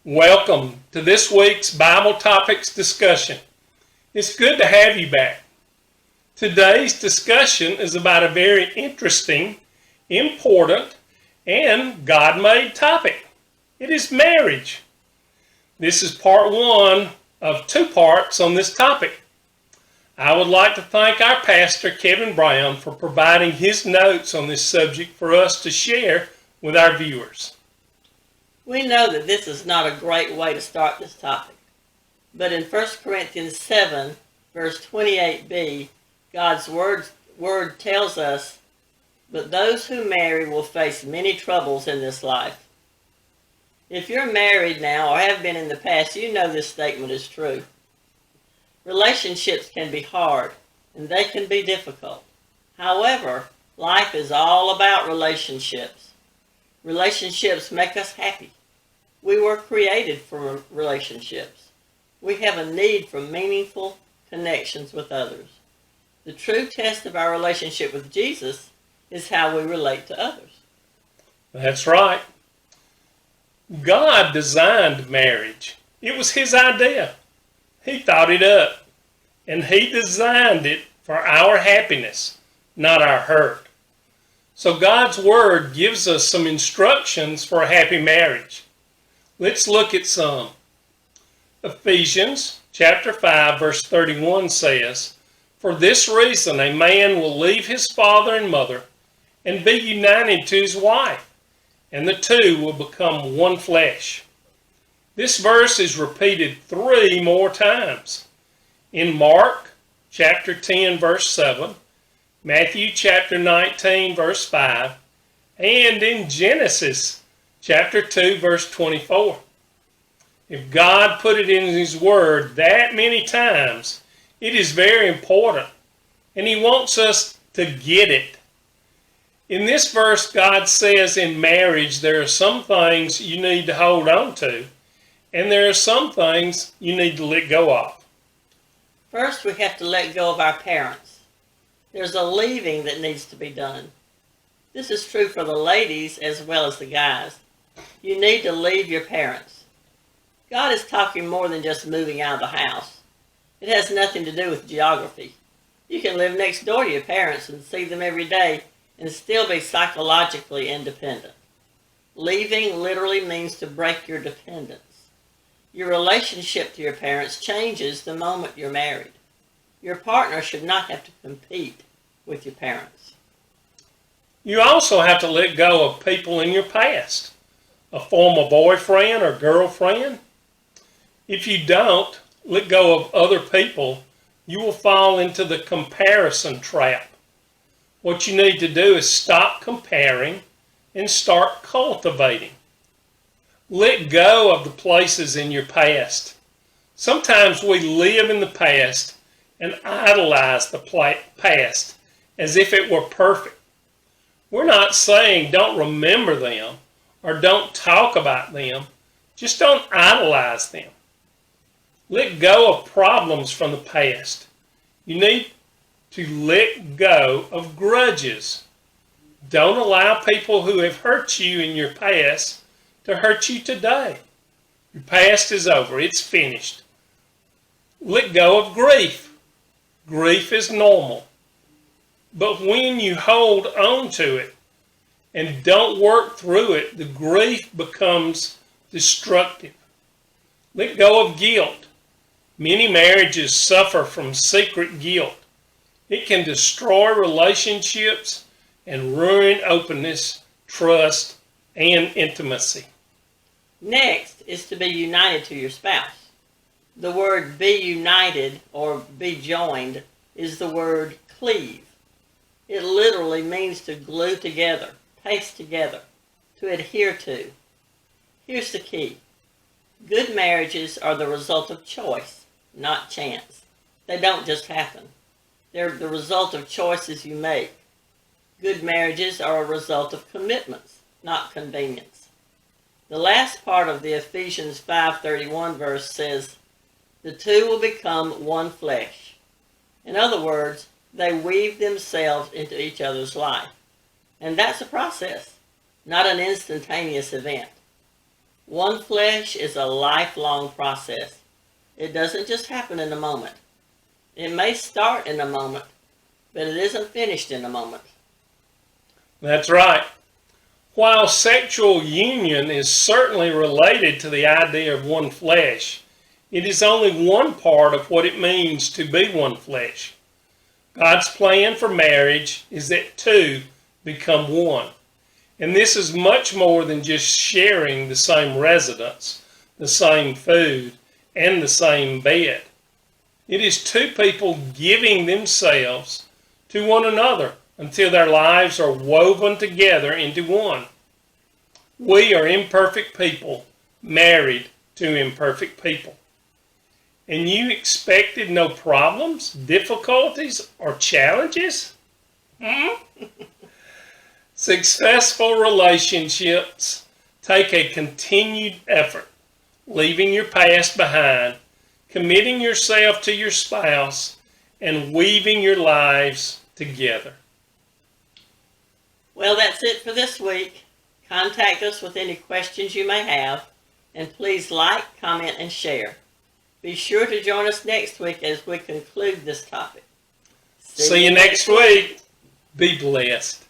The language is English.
Welcome to this week's Bible Topics discussion. It's good to have you back. Today's discussion is about a very interesting, important, and God-made topic. It is marriage. This is part one of two parts on this topic. I would like to thank our pastor, Kevin Brown, for providing his notes on this subject for us to share with our viewers. We know that this is not a great way to start this topic, but in 1 Corinthians 7, verse 28b, God's word tells us, "But those who marry will face many troubles in this life." If you're married now or have been in the past, you know this statement is true. Relationships can be hard, and they can be difficult. However, life is all about relationships. Relationships make us happy. We were created for relationships. We have a need for meaningful connections with others. The true test of our relationship with Jesus is how we relate to others. That's right. God designed marriage. It was His idea. He thought it up, and He designed it for our happiness, not our hurt. So God's Word gives us some instructions for a happy marriage. Let's look at some. Ephesians chapter 5 verse 31 says, "For this reason a man will leave his father and mother and be united to his wife, and the two will become one flesh." This verse is repeated 3 more times. In Mark chapter 10 verse 7, Matthew chapter 19 verse 5, and in Genesis chapter 2 verse 24. If God put it in His Word that many times, it is very important, and He wants us to get it. In this verse, God says in marriage there are some things you need to hold on to, and there are some things you need to let go of. First, we have to let go of our parents. There's a leaving that needs to be done. This is true for the ladies as well as the guys. You need to leave your parents. God is talking more than just moving out of the house. It has nothing to do with geography. You can live next door to your parents and see them every day and still be psychologically independent. Leaving literally means to break your dependence. Your relationship to your parents changes the moment you're married. Your partner should not have to compete with your parents. You also have to let go of people in your past, a former boyfriend or girlfriend. If you don't let go of other people, you will fall into the comparison trap. What you need to do is stop comparing and start cultivating. Let go of the places in your past. Sometimes we live in the past and idolize the past as if it were perfect. We're not saying don't remember them or don't talk about them. Just don't idolize them. Let go of problems from the past. You need to let go of grudges. Don't allow people who have hurt you in your past to hurt you today. Your past is over. It's finished. Let go of grief. Grief is normal. But when you hold on to it and don't work through it, the grief becomes destructive. Let go of guilt. Many marriages suffer from secret guilt. It can destroy relationships and ruin openness, trust, and intimacy. Next is to be united to your spouse. The word be united or be joined is the word cleave. It literally means to glue together, paste together, to adhere to. Here's the key. Good marriages are the result of choice, not chance. They don't just happen. They're the result of choices you make. Good marriages are a result of commitments, not convenience. The last part of the Ephesians 5:31 verse says, "The two will become one flesh." In other words, they weave themselves into each other's life. And that's a process, not an instantaneous event. One flesh is a lifelong process. It doesn't just happen in a moment. It may start in a moment, but it isn't finished in a moment. That's right. While sexual union is certainly related to the idea of one flesh, it is only one part of what it means to be one flesh. God's plan for marriage is that two become one. And this is much more than just sharing the same residence, the same food, and the same bed. It is two people giving themselves to one another until their lives are woven together into one. We are imperfect people married to imperfect people. And you expected no problems, difficulties, or challenges? Successful relationships take a continued effort, leaving your past behind, committing yourself to your spouse, and weaving your lives together. Well, that's it for this week. Contact us with any questions you may have, and please like, comment, and share. Be sure to join us next week as we conclude this topic. See you next week. Be blessed.